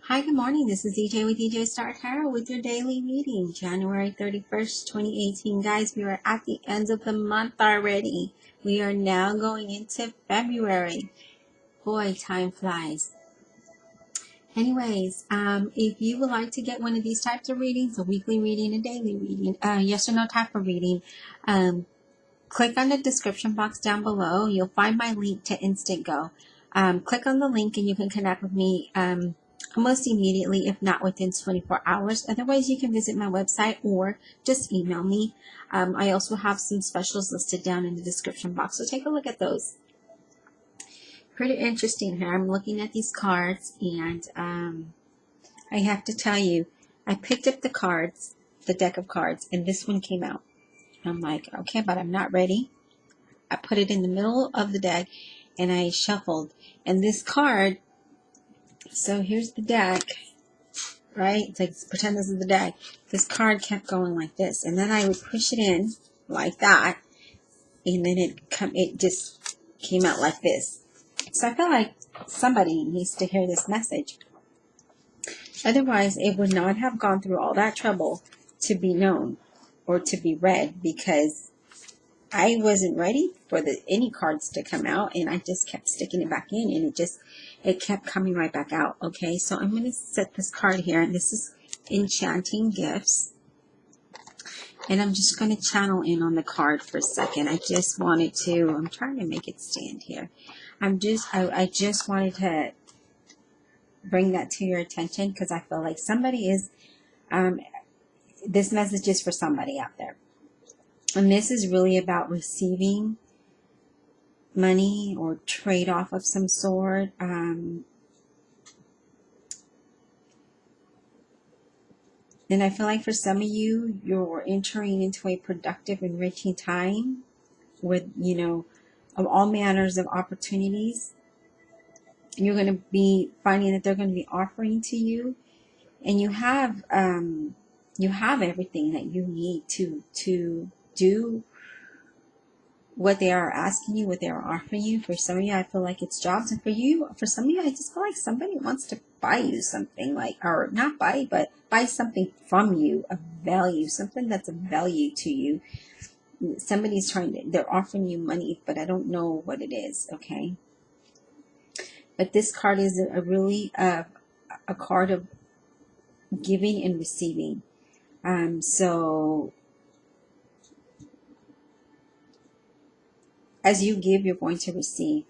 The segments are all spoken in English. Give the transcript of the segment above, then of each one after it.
Hi, good morning. This is EJ with EJ Star Tarot with your daily reading, January 31st, 2018. Guys, we are at the end of the month already. We are now going into February. Boy, time flies. Anyways, if you would like to get one of these types of readings, a weekly reading, a daily reading, yes or no type of reading, click on the description box down below. You'll find my link to Instant Go. Click on the link and you can connect with me almost immediately, if not within 24 hours. Otherwise, you can visit my website or just email me. I also have some specials listed down in the description box, so take a look at those. Pretty interesting here. I'm looking at these cards, and I have to tell you, I picked up the cards, the deck of cards, and this one came out. I'm like, okay, but I'm not ready. I put it in the middle of the deck, and I shuffled. And this card, so here's the deck, right? It's like, pretend this is the deck. This card kept going like this, and then I would push it in like that, and then it just came out like this. So I feel like somebody needs to hear this message. Otherwise, it would not have gone through all that trouble to be known or to be read, because I wasn't ready for any cards to come out, and I just kept sticking it back in, and it kept coming right back out. Okay, so I'm going to set this card here, and this is Enchanting Gifts, and I'm just going to channel in on the card for a second. I just wanted to, I'm trying to make it stand here. I just wanted to bring that to your attention, because I feel like somebody is, this message is for somebody out there. And this is really about receiving money or trade-off of some sort. And I feel like for some of you, you're entering into a productive, enriching time with, of all manners of opportunities. You're going to be finding that they're going to be offering to you, and you have everything that you need to do what they are asking you, what they are offering you. For some of you, I feel like it's jobs. And for some of you, I just feel like somebody wants to buy you something, or not buy, but buy something from you of value, something that's of value to you. Somebody's they're offering you money, but I don't know what it is, okay? But this card is really a card of giving and receiving. So as you give, you're going to receive.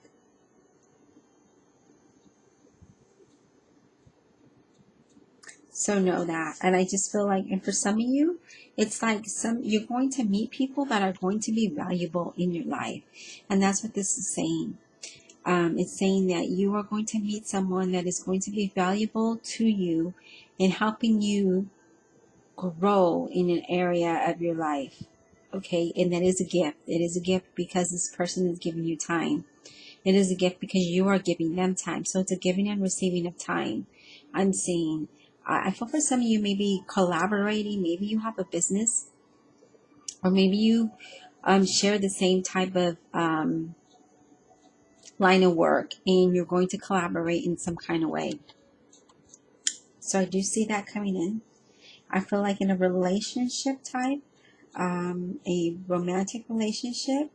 So know that. And I just feel like, and for some of you, it's like you're going to meet people that are going to be valuable in your life. And that's what this is saying. It's saying that you are going to meet someone that is going to be valuable to you in helping you grow in an area of your life. Okay, and that is a gift. It is a gift because this person is giving you time. It is a gift because you are giving them time. So it's a giving and receiving of time. I'm seeing. I feel for some of you, maybe collaborating. Maybe you have a business, or maybe you share the same type of line of work, and you're going to collaborate in some kind of way. So I do see that coming in. I feel like in a relationship type, a romantic relationship,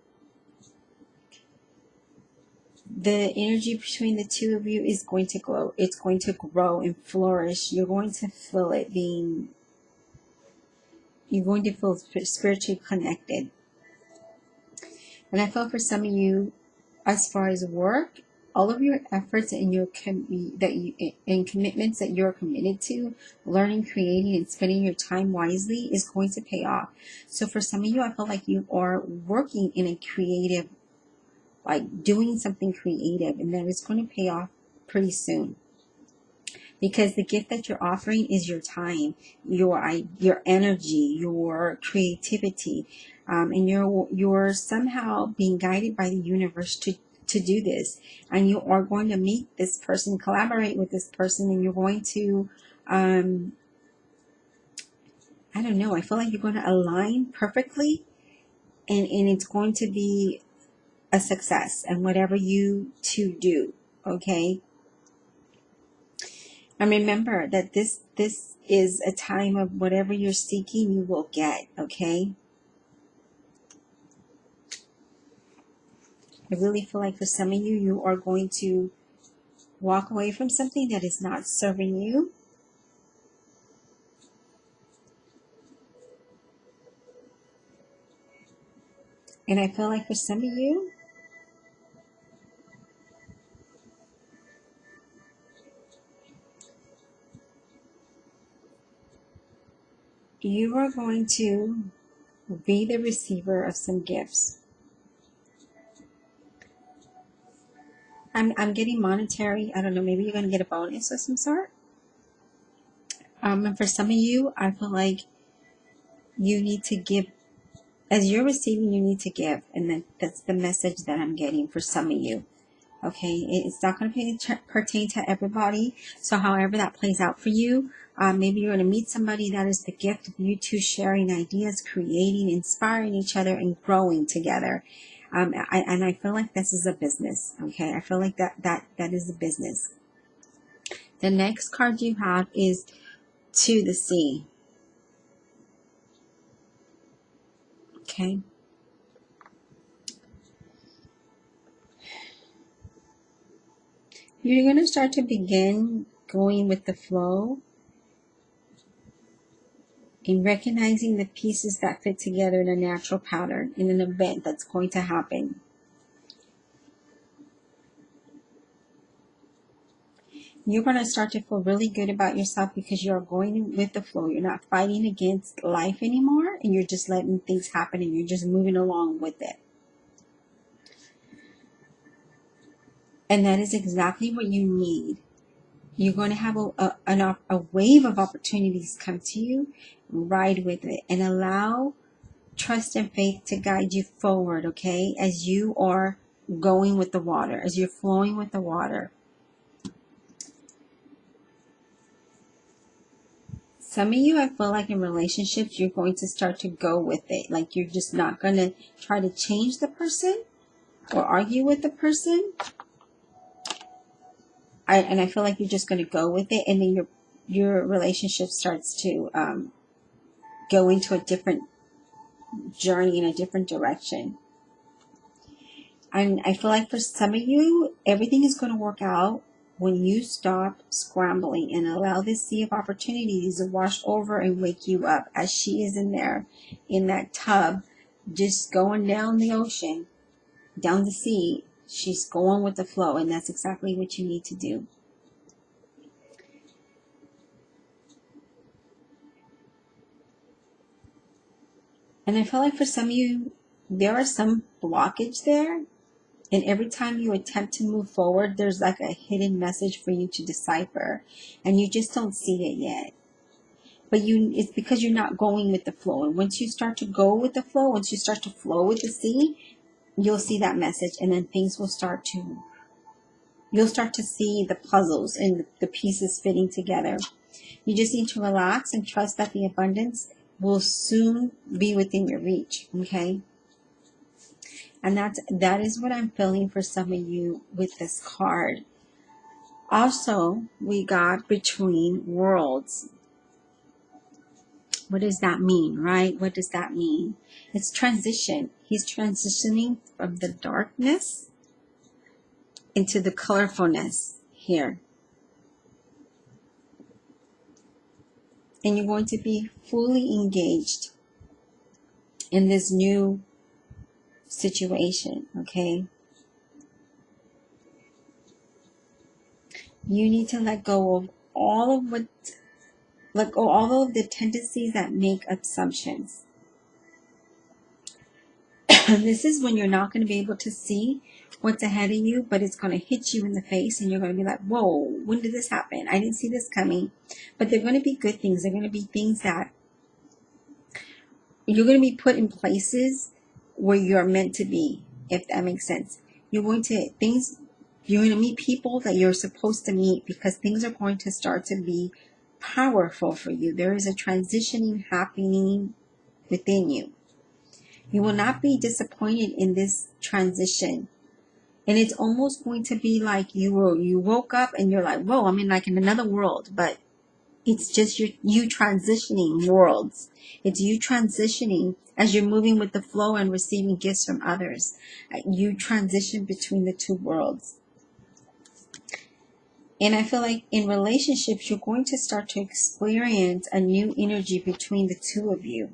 the energy between the two of you is going to grow. It's going to grow and flourish. You're going to feel it you're going to feel spiritually connected. And I feel for some of you, as far as work, all of your efforts and commitments that you're committed to, learning, creating, and spending your time wisely is going to pay off. So for some of you, I feel like you are working in a creative, like doing something creative, and that is going to pay off pretty soon. Because the gift that you're offering is your time, your energy, your creativity, and you're somehow being guided by the universe to do this. And you are going to meet this person, collaborate with this person, and you're going to, I don't know, I feel like you're going to align perfectly, and it's going to be a success, and whatever you two do, okay? And remember that this is a time of whatever you're seeking, you will get, okay? I really feel like for some of you, you are going to walk away from something that is not serving you. And I feel like for some of you, you are going to be the receiver of some gifts. I'm getting monetary. I don't know, maybe you're going to get a bonus of some sort. And for some of you, I feel like you need to give. As you're receiving, you need to give. And that's the message that I'm getting for some of you. Okay, it's not going to pertain to everybody. So however that plays out for you, maybe you're going to meet somebody that is the gift of you two sharing ideas, creating, inspiring each other, and growing together. I feel like this is a business. Okay, I feel like that is a business. The next card you have is to the sea. Okay. You're going to start to begin going with the flow and recognizing the pieces that fit together in a natural pattern in an event that's going to happen. You're going to start to feel really good about yourself because you're going with the flow. You're not fighting against life anymore, and you're just letting things happen and you're just moving along with it. And that is exactly what you need. You're going to have a wave of opportunities come to you. Ride with it and allow trust and faith to guide you forward, okay? As you are going with the water, as you're flowing with the water. Some of you, I feel like in relationships, you're going to start to go with it. Like you're just not going to try to change the person or argue with the person. And I feel like you're just going to go with it. And then your relationship starts to go into a different journey in a different direction. And I feel like for some of you, everything is going to work out when you stop scrambling and allow this sea of opportunities to wash over and wake you up as she is in there in that tub, just going down the ocean, down the sea. She's going with the flow, and that's exactly what you need to do. And I feel like for some of you, there are some blockage there. And every time you attempt to move forward, there's like a hidden message for you to decipher. And you just don't see it yet. But it's because you're not going with the flow. And once you start to go with the flow, once you start to flow with the sea, you'll see that message. And then things will you'll start to see the puzzles and the pieces fitting together. You just need to relax and trust that the abundance will soon be within your reach. Okay? And that is what I'm feeling for some of you with this card. Also, we got between worlds. What does that mean, right? What does that mean? It's transition. He's transitioning from the darkness into the colorfulness here. And you're going to be fully engaged in this new situation, okay? You need to let go of all of the tendencies that make assumptions. This is when you're not going to be able to see what's ahead of you, but it's going to hit you in the face and you're going to be like, whoa, when did this happen? I didn't see this coming. But they're going to be good things. They're going to be things that you're going to be put in places where you're meant to be, if that makes sense. You're going to meet people that you're supposed to meet because things are going to start to be powerful for you. There is a transitioning happening within you. You will not be disappointed in this transition. And it's almost going to be like you woke up and you're like, whoa, I'm in like in another world. But it's just you transitioning worlds. It's you transitioning as you're moving with the flow and receiving gifts from others. You transition between the two worlds. And I feel like in relationships, you're going to start to experience a new energy between the two of you.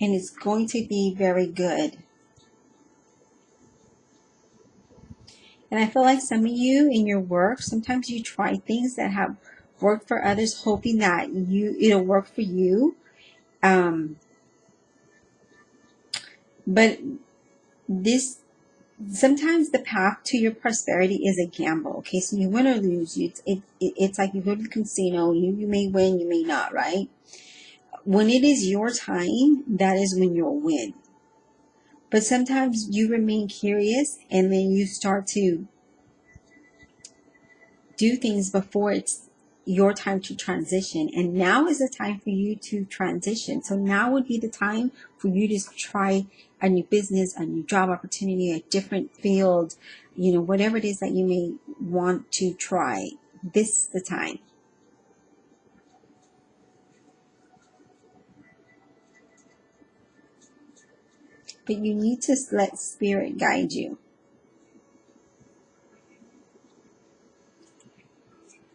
And it's going to be very good. And I feel like some of you in your work, sometimes you try things that have worked for others, hoping that it'll work for you. But this sometimes the path to your prosperity is a gamble. Okay, so you win or lose. It's like you go to the casino. You may win, you may not, right? When it is your time, that is when you'll win. But sometimes you remain curious and then you start to do things before it's your time to transition. And now is the time for you to transition. So now would be the time for you to try a new business, a new job opportunity, a different field, whatever it is that you may want to try. This is the time. But you need to let spirit guide you.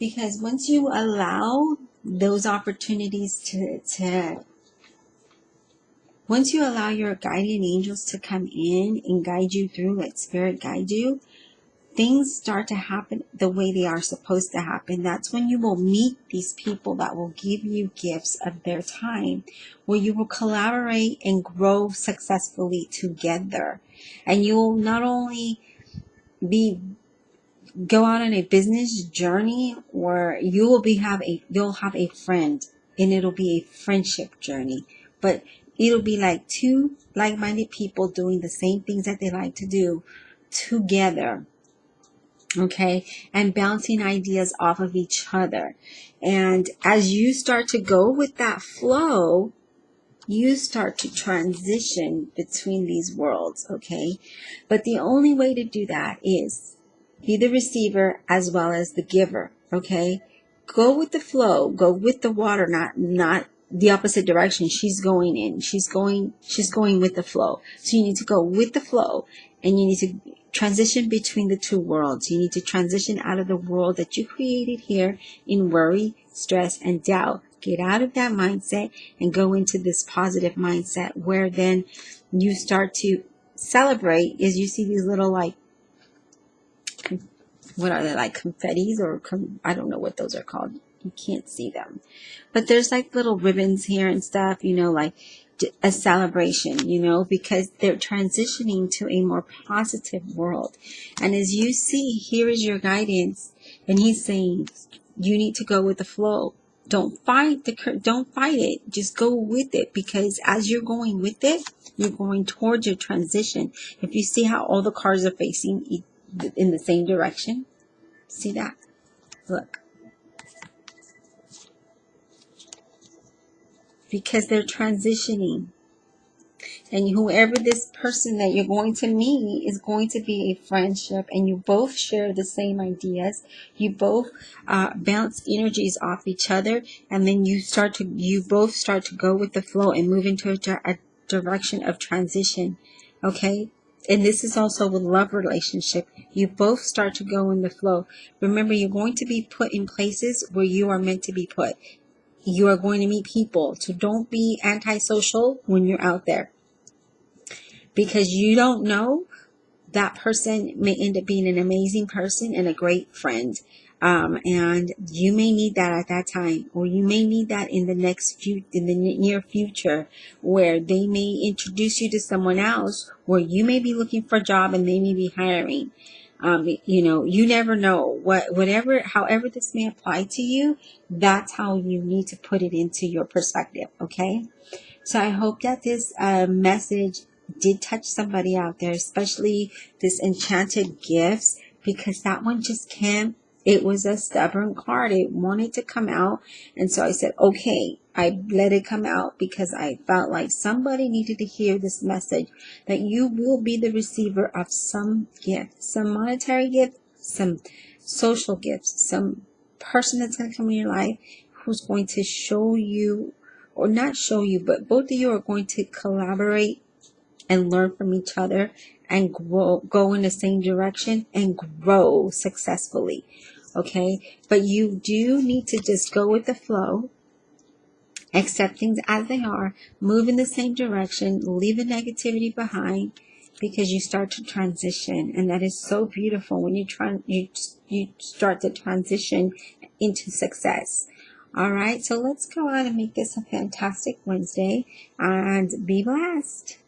Because once you allow those opportunities once you allow your guardian angels to come in and guide you through, let spirit guide you, things start to happen the way they are supposed to happen. That's when you will meet these people that will give you gifts of their time, where you will collaborate and grow successfully together. And you will not only go out on a business journey, or you'll have a friend, and it'll be a friendship journey. But it'll be like two like-minded people doing the same things that they like to do together. Okay, and bouncing ideas off of each other. And as you start to go with that flow, you start to transition between these worlds. Okay, but the only way to do that is be the receiver as well as the giver. Okay, go with the flow, go with the water, not the opposite direction she's going in. She's going with the flow. So you need to go with the flow, and you need to transition between the two worlds. You need to transition out of the world that you created here in worry, stress, and doubt. Get out of that mindset and go into this positive mindset, where then you start to celebrate as you see these little, like, what are they, like confettis, or I don't know what those are called. You can't see them, but there's like little ribbons here and stuff, like a celebration, because they're transitioning to a more positive world. And as you see, here is your guidance, and he's saying you need to go with the flow. Don't fight it. Just go with it, because as you're going with it, you're going towards your transition. If you see how all the cars are facing in the same direction, see that? Look. Because they're transitioning. And whoever this person that you're going to meet is going to be a friendship, and you both share the same ideas. You both bounce energies off each other, and then you both start to go with the flow and move into a direction of transition. Okay? And this is also with love relationship. You both start to go in the flow. Remember, you're going to be put in places where you are meant to be put. You are going to meet people. So don't be antisocial when you're out there, because you don't know, that person may end up being an amazing person and a great friend. And you may need that at that time, or you may need that in the near future, where they may introduce you to someone else, where you may be looking for a job and they may be hiring. You never know. However this may apply to you, that's how you need to put it into your perspective. Okay. So I hope that this message did touch somebody out there, especially this enchanted gifts, because that one just can't. It was a stubborn card. It wanted to come out. And so I said, okay, I let it come out because I felt like somebody needed to hear this message, that you will be the receiver of some gift, some monetary gift, some social gifts, some person that's going to come in your life who's going to show you, or not show you, but both of you are going to collaborate and learn from each other and go in the same direction and grow successfully. Okay. But you do need to just go with the flow, accept things as they are, move in the same direction, leave the negativity behind, because you start to transition. And that is so beautiful when you start to transition into success. All right. So let's go out and make this a fantastic Wednesday and be blessed.